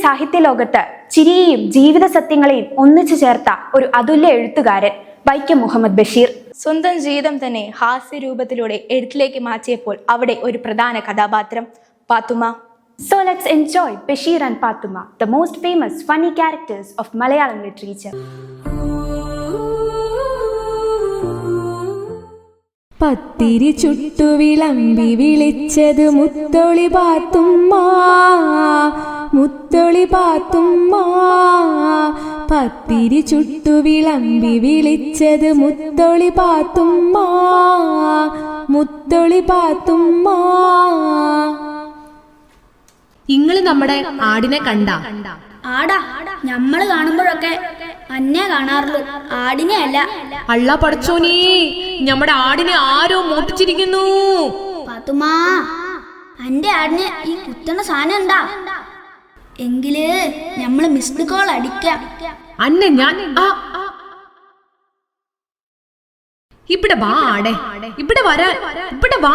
സാഹിത്യ ലോകത്ത് ചിരിയെയും ജീവിത സത്യങ്ങളെയും ഒന്നിച്ചു ചേർത്ത ഒരു അതുല്യ എഴുത്തുകാരൻ വൈക്കം മുഹമ്മദ് ബഷീർ. സ്വന്തം ജീവിതം തന്നെ ഹാസ്യരൂപത്തിലൂടെ എഴുത്തിലേക്ക് മാറ്റിയപ്പോൾ അവിടെ ഒരു പ്രധാന കഥാപാത്രം Pathumma. So let's enjoy Bashir and Pathuma, the most famous funny characters of Malayalam literature. പത്തിരി ചുട്ടു വിളമ്പി വിളിച്ചത് മുത്തൊളി പാത്തുമ്മ, മുത്തൊളി പാത്തുമ്മ. പത്തിരി ചുട്ടു വിളമ്പി വിളിച്ചത് മുത്തൊളി പാത്തുമ്മ, മുത്തൊളി പാത്തുമ്മ. ഇങ്ങള് നമ്മുടെ ആടിനെ കണ്ട? ആടാ, ഞമ്മള് കാണുമ്പോഴൊക്കെ അന്നെ കാണാറുള്ളൂ, ആടിനെ അല്ല. അള്ള പടച്ചോനേ, നമ്മുടെ ആടിനെ ആരോ മോട്ടിച്ചിരിക്കുന്നു. പാത്തുമ്മാ, അന്റെ ആടിന് ഈ കുത്തണ സാധനം എന്താ? എങ്കില് ഞമ്മള് മിസ്ഡ് കോൾ അടിക്കാം. അന്നെ ഞാൻ ഇവിടെ വാ ആടെ, ഇവിടെ വരാൻ, ഇവിടെ വാ,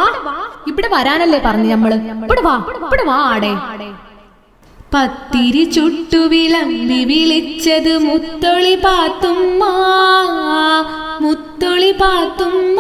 ഇവിടെ വരാനല്ലേ പറഞ്ഞു നമ്മള്. ഇവിടെ വാ, ഇവിടെ വാ ആടെ. പത്തിരി ചുട്ടു വിളമ്പി വിളിച്ചത് മുത്തൊളി പാത്തുമ്മ, മുത്തൊളി പാത്തുമ്മ.